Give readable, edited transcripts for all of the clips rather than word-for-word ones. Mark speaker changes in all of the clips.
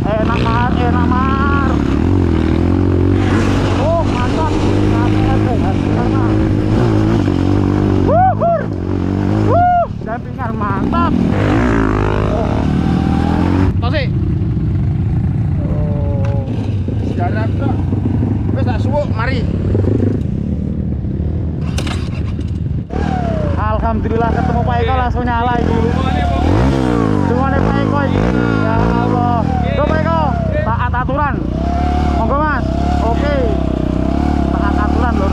Speaker 1: Enak mar, enak mar. Oh mantap. Dampingan mantap. Tosik. Oh, sejarah kok. Wis tak suwuk, mari. Alhamdulillah ketemu Pak Eko langsung nyala iki. Semuanya Pak Eko iki. Ya Allah. Go Pak Eko, taat aturan. Monggo Mas. Oke. Taat aturan, Lur.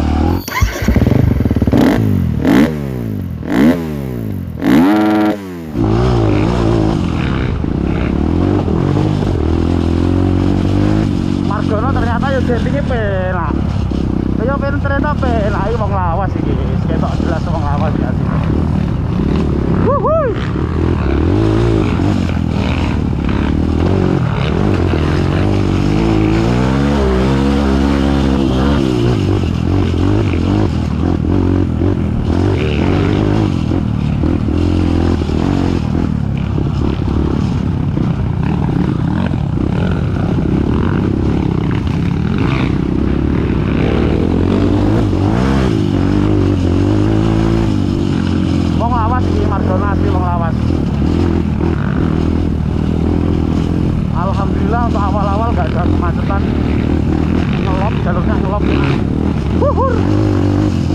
Speaker 1: Margono ternyata yo jettinge penak. Yo ternyata penak iki wong lawas iki. Ketok jelas wong lawas ya sih. Wuhui. Alhamdulillah untuk awal-awal gak ada kemacetan, ngelop, jalurnya ngelop. Wuhur,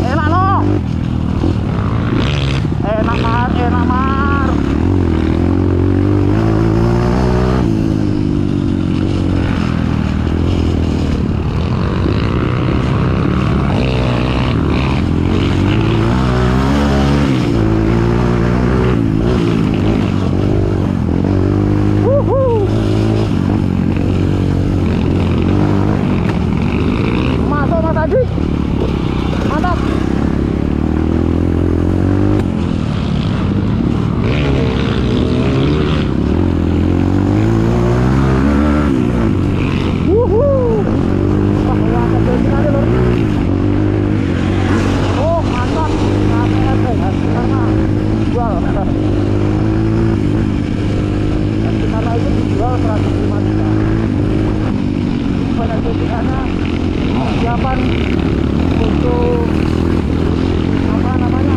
Speaker 1: enak loh, enak mar, enak mar. Mantap. Oh mantap. Karena itu dijual 105 juta. Pada karena persiapan untuk apa namanya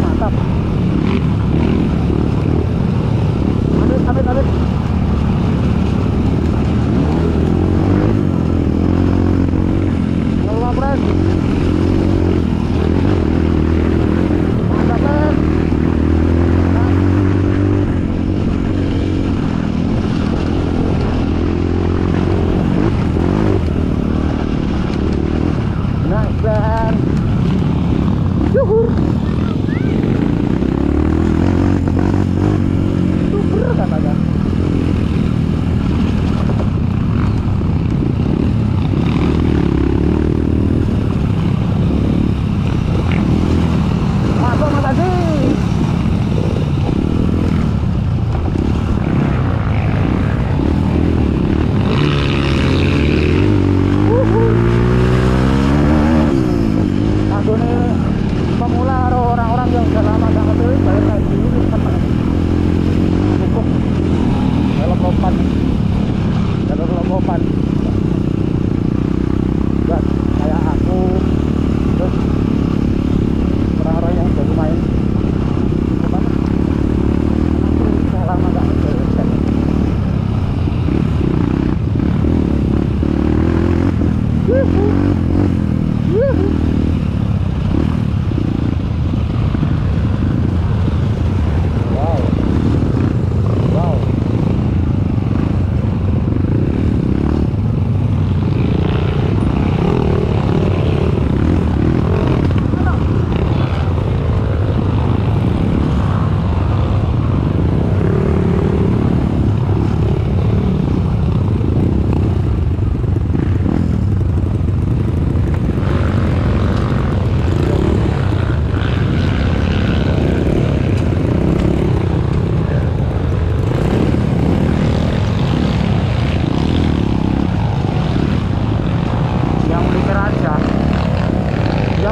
Speaker 1: mantap.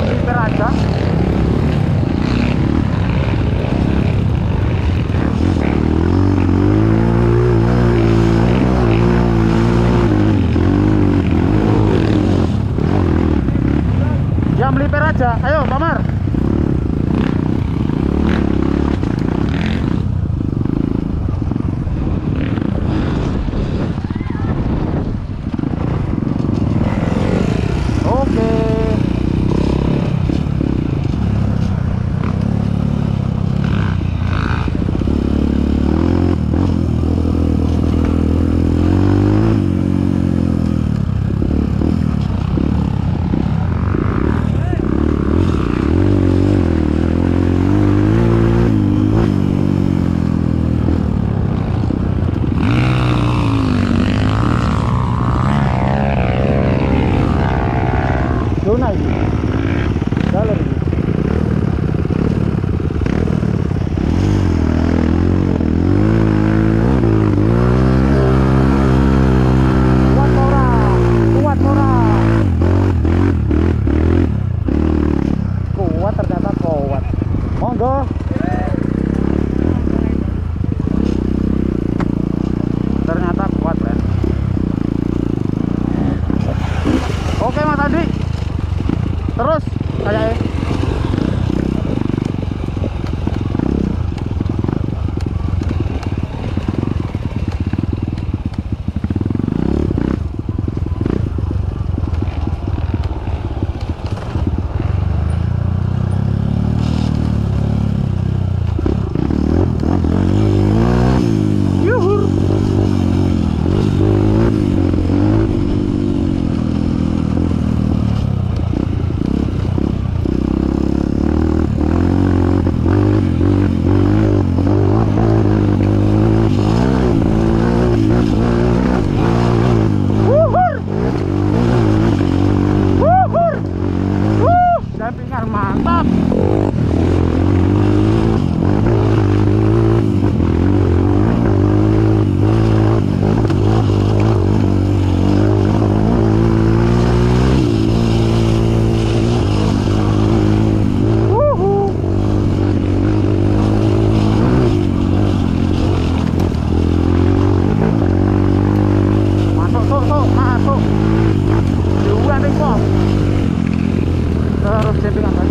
Speaker 1: melipir aja. Ya melipir aja. Ayo Pak Mar. Oke. Zona ini. Dalam ini. Kuat Nora, kuat Nora. Kuat ternyata kuat. Monggo. Ternyata kuat ya. Oke Mas Andi. Terus kayaknya yuhur. Dampingan mantap. Masuk tuh, masuk. Dua nih kok. Terus dampingan kan.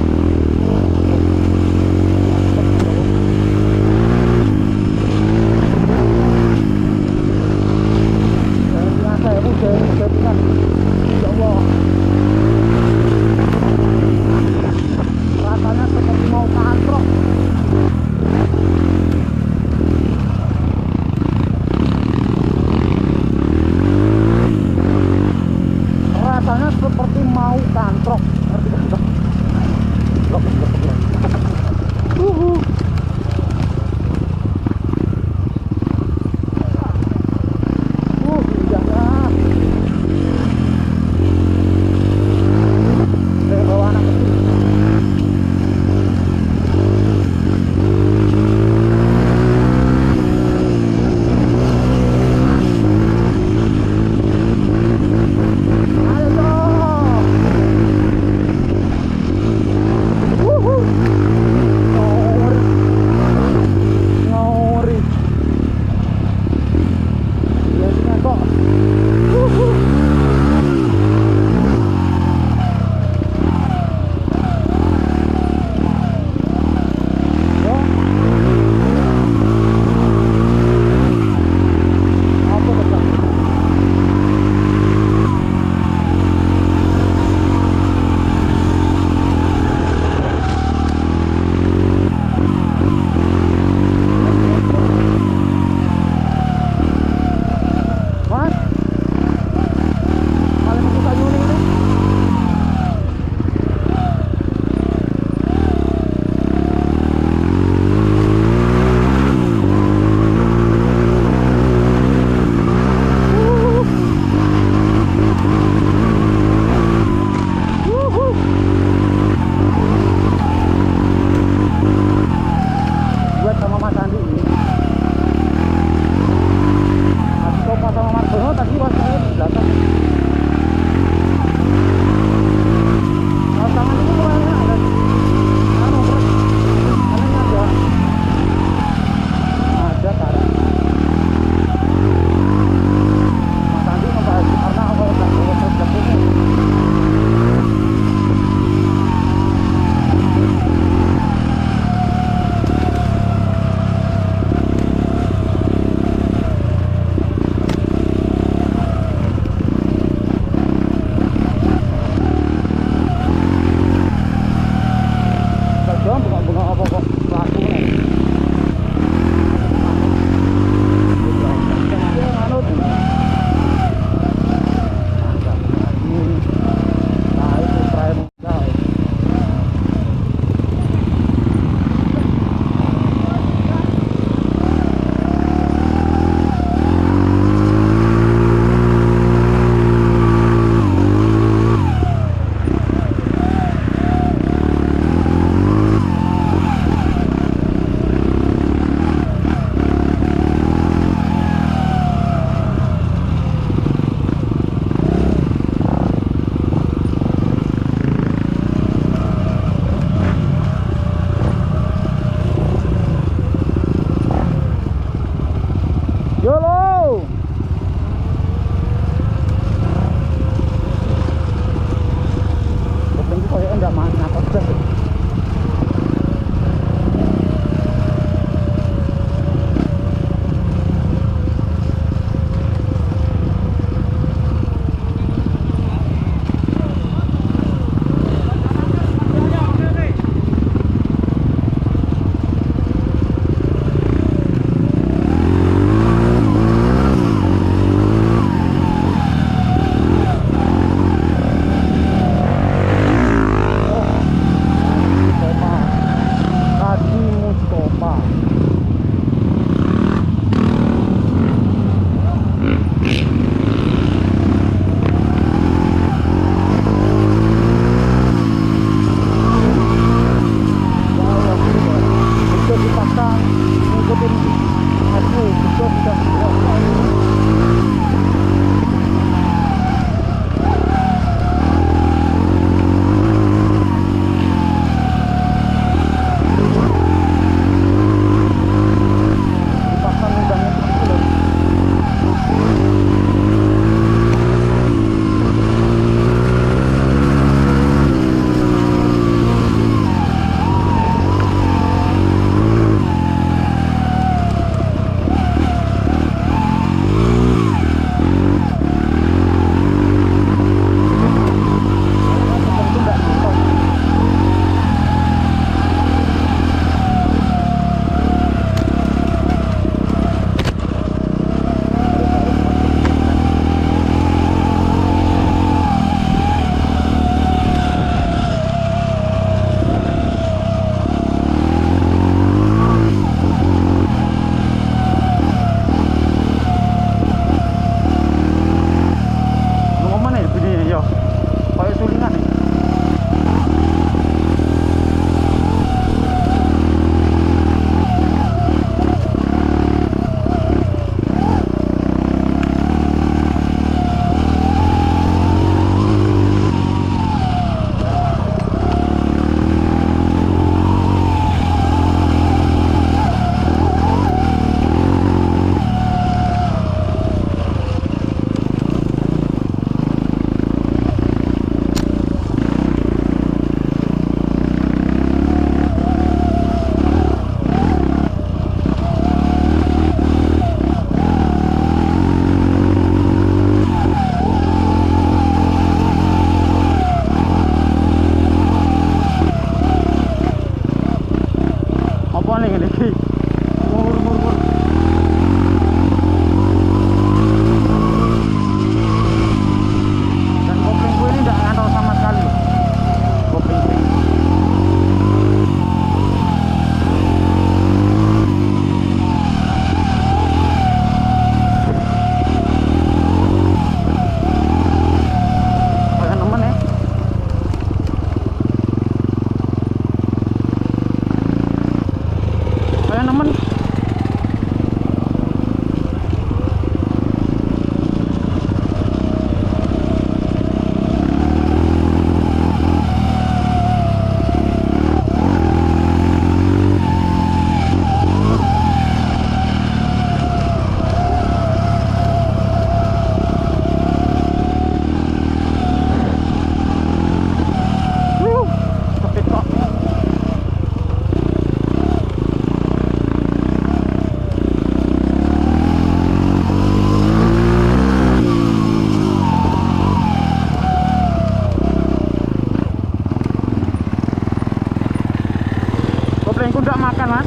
Speaker 1: Koplingku ndak makan, Mas.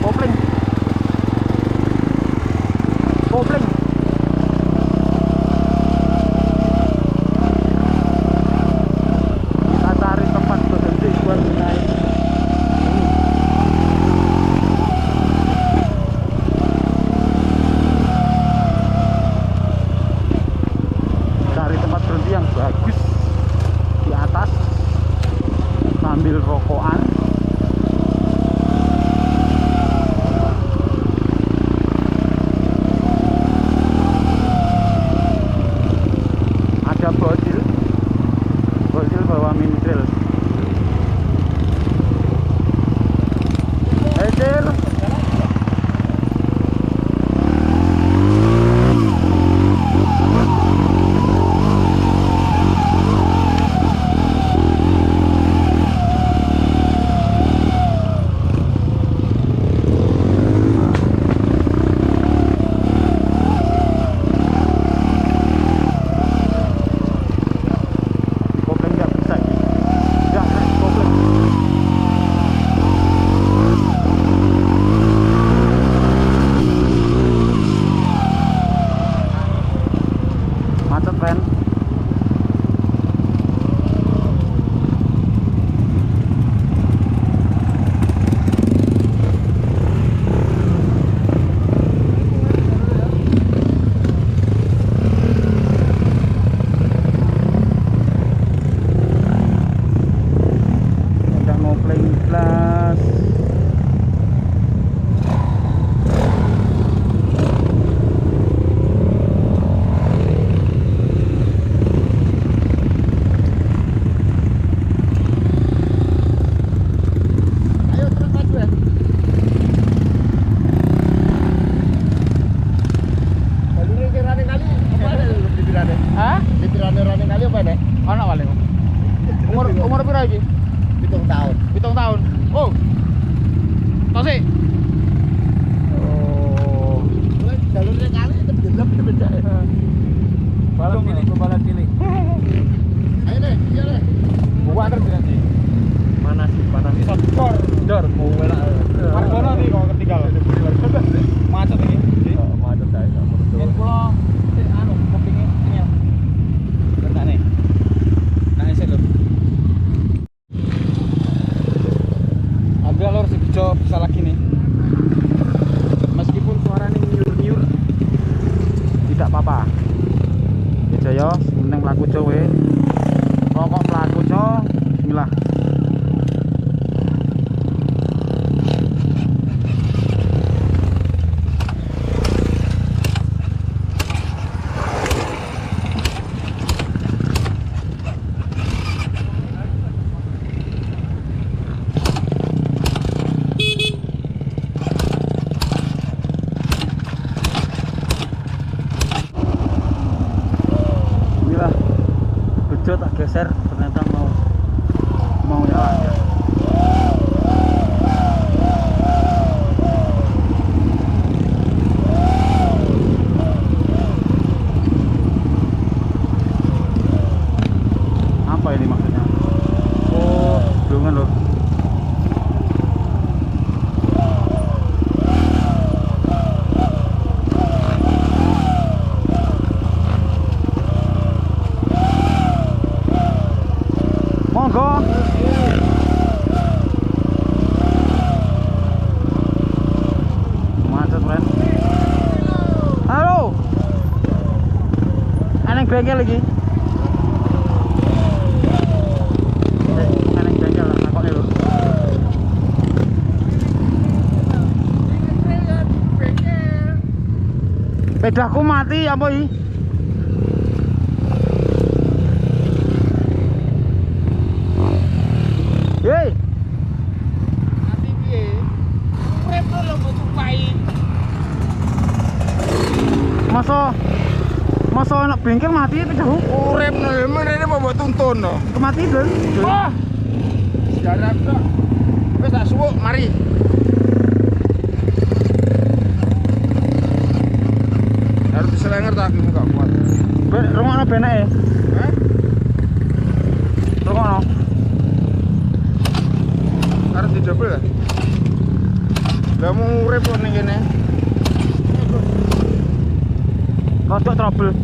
Speaker 1: Kopling. Kopling. Kita cari tempat berhenti buat naik. Cari tempat berhenti yang bagus di atas sambil rokokan. Ada bocil bawa mini trail. Cil. Macet, friend. Udah mau playing class. Hah?
Speaker 2: Dipirane-rane kali apa nek?
Speaker 1: Ono wale. Umur pira iki?
Speaker 2: 7 tahun.
Speaker 1: 7 tahun. Oh. Tosi. Oh.
Speaker 2: Jalurnya kali tetep beda.
Speaker 1: Balap cilik.
Speaker 2: Ayo deh, iya deh.
Speaker 1: Gua antar nanti.
Speaker 2: Panas sih.
Speaker 1: Dor, mau welak. Margono nih kok ketinggal. Macet iki.
Speaker 2: Macet saya sama
Speaker 1: Yen kula anu kepingin ini. Bentar nih. Nang isih lho. Agak lor segijo bisa lagi nih. Meskipun suaranya nyur-nyur tidak apa-apa. Ya Jaya, meneng laku cowe. Rokok mlaku co. Bismillah. Tak geser ternyata mau nyala ya. Apa ini maksudnya? Oh, belungan loh. Monggo. Macet, friend. Halo. Aneng bengkel lagi. Aneng bengkel lah takokne lho. Pedaku mati apa iki? Hei.
Speaker 2: Mati piye? Urip lho mbok tupai.
Speaker 1: Masa anak bengkel mati pedaku?
Speaker 2: Urip lho menene mbok tuntun lho.
Speaker 1: Kemati dul.
Speaker 2: Wah. Sejarah kok. Wis tak suwuk, mari. Harus diselenger tak aku gak kuat.
Speaker 1: Rungokno beneke.
Speaker 2: Hah?
Speaker 1: Rungokno.
Speaker 2: Harus jebol. Lah mau urip kok ning kene.
Speaker 1: Rodok trouble.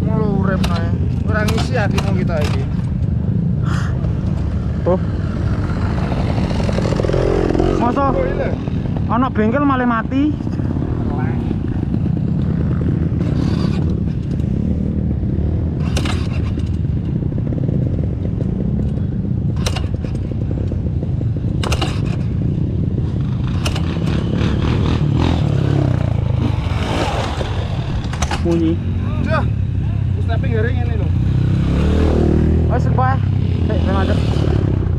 Speaker 2: Mau urip nae. Ora ngisi hatimu kita iki.
Speaker 1: Oh. Masa
Speaker 2: Oh, iya.
Speaker 1: ana bengkel malah mati. Bunyi.
Speaker 2: Dah. Wis tapi garing ngene lho.
Speaker 1: Wes bae. Saya macet.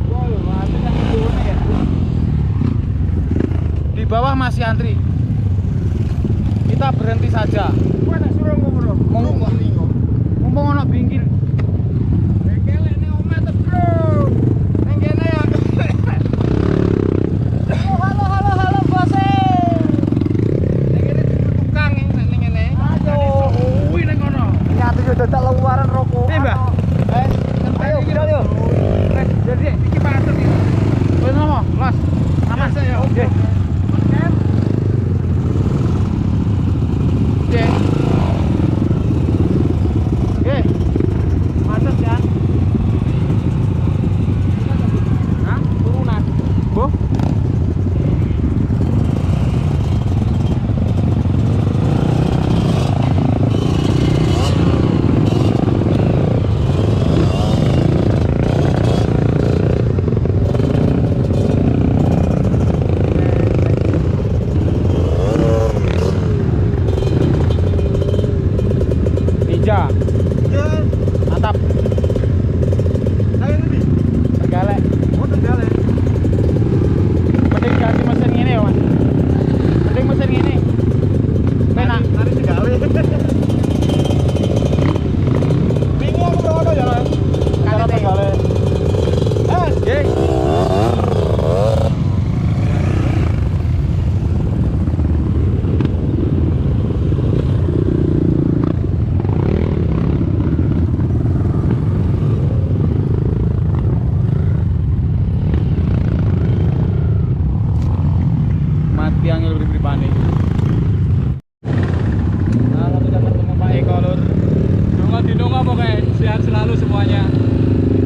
Speaker 2: Wah, lho, mati nang ngene ya.
Speaker 1: Di bawah masih antri. Kita berhenti saja.
Speaker 2: Wah, tak suruh ngono.
Speaker 1: Ngomong ana bingkil.
Speaker 2: Bengkel ning omah to, Bro. Ning kene ya.
Speaker 3: Oh, halo bos.
Speaker 2: Ning kene tukang ning kene.
Speaker 3: Aduh.
Speaker 2: Kuwi ning kono.
Speaker 3: Nyatu yo dadak luaran rokok.
Speaker 2: Eh, Mbak.
Speaker 3: Ayo kira yo.
Speaker 2: Jadi iki pasar iki.
Speaker 1: Wes ngomong, Los.
Speaker 2: Aman saya. Oke.
Speaker 1: Oke. Oke. Macet ya. Hah?
Speaker 3: Turunan.
Speaker 1: Bu? Ninja. Mantap.
Speaker 2: Ayo nanti.
Speaker 1: Tergalek.
Speaker 2: Oh, tergalek.
Speaker 1: Mending ganti mesin ngene ya, Mas. Mending mesin ngene. Penak.
Speaker 2: Hari tergalek. Bingung aku berapa jalan?
Speaker 1: Cara tergalek. Nggih. Mati angel pribadi. Nah, satu jam ketemu Pak Eko Lur.
Speaker 4: Dinonga pokoknya sehat selalu semuanya.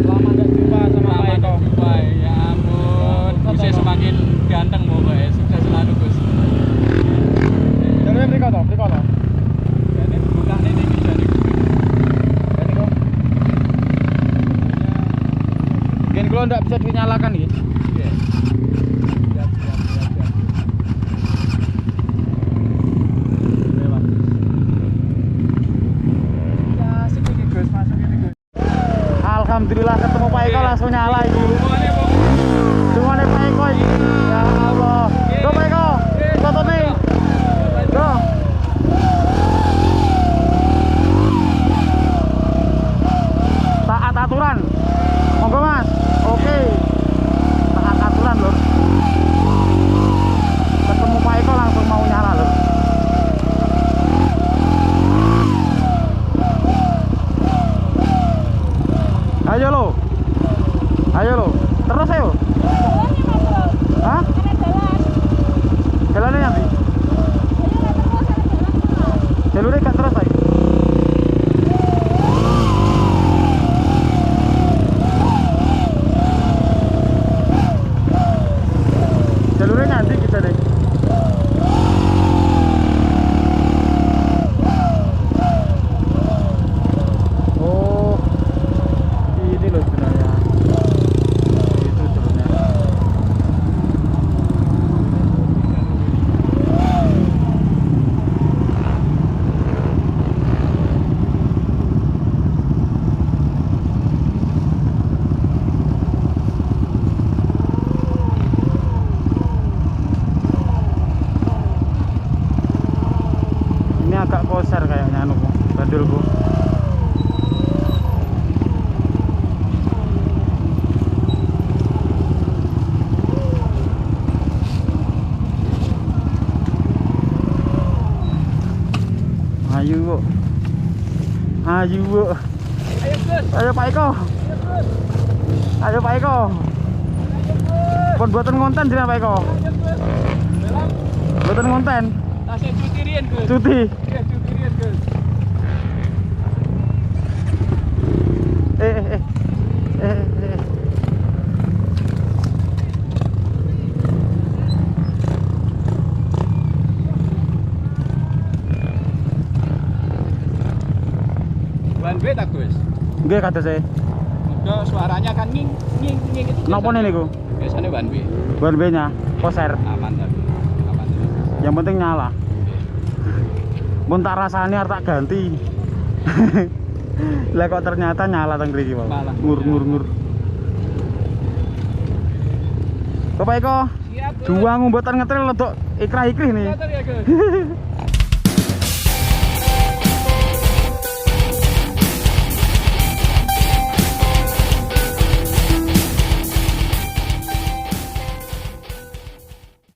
Speaker 1: Lama gak jumpa sama Pak Eko.
Speaker 4: Jumpa, ya ampun, bisa semakin ganteng pokoknya, sukses selalu Gus.
Speaker 1: Jalurnya mriko to, mriko to.
Speaker 4: Ini bukan ini bisa nih.
Speaker 1: Jadi kok. Gen kula ndak bisa dinyalakan iki.
Speaker 4: Iya. Siap. Lewat.
Speaker 2: Ya, asik iki Gus, masuk ini Gus.
Speaker 1: Alhamdulillah ketemu Pak Eko langsung nyala iki.
Speaker 4: Semuanya pokoknya.
Speaker 1: Semuanya Pak Eko iki. Ya Allah. Go Pak Eko. Foto nih. Go. Taat aturan. Monggo Mas. Oke. Taat aturan, Lur. Ketemu Pak Eko langsung mau nyala, Lur. Ayo lo. Ayo lo. Terus ayo.
Speaker 3: Jalannya Mas Bro.
Speaker 1: Hah?
Speaker 3: Ada jalan.
Speaker 1: Jalannya nanti.
Speaker 3: Ayo lah terus ada jalan terus.
Speaker 1: Jalurnya gak terus ayo. Jalurnya nanti kita deh. Oh, ini loh sebenarnya. Itu jalurnya. Ini agak koser kayaknya anu Bu, bandul Bu. Ayo Bu. Ayo Bu.
Speaker 4: Ayo Gus.
Speaker 1: Ayo Pak Eko. Ayo Pak Eko. Kon buatan konten jenenge Pak Eko. Buatan konten.
Speaker 4: Tasik cuti riyen, Gus.
Speaker 1: Cuti.
Speaker 4: Iya, cuti riyen, Gus.
Speaker 1: Eh.
Speaker 4: One way tak, Gus?
Speaker 1: Nggih kadose.
Speaker 4: Udah suaranya kan nging itu.
Speaker 1: Napa
Speaker 4: biasanya.
Speaker 1: niku?
Speaker 4: Biasanya one way.
Speaker 1: One way-nya poser.
Speaker 4: Aman tapi. Aman.
Speaker 1: Yang penting nyala. Mun tak rasane arep tak ganti. Lah kok ternyata nyala teng mriki, Pak.
Speaker 4: Malah.
Speaker 1: Ngur. Kok Pak Eko?
Speaker 4: Siap, Gus.
Speaker 1: Juang mboten ngetril rodok ikrah-ikrih nih.
Speaker 4: Motor ya, Gus.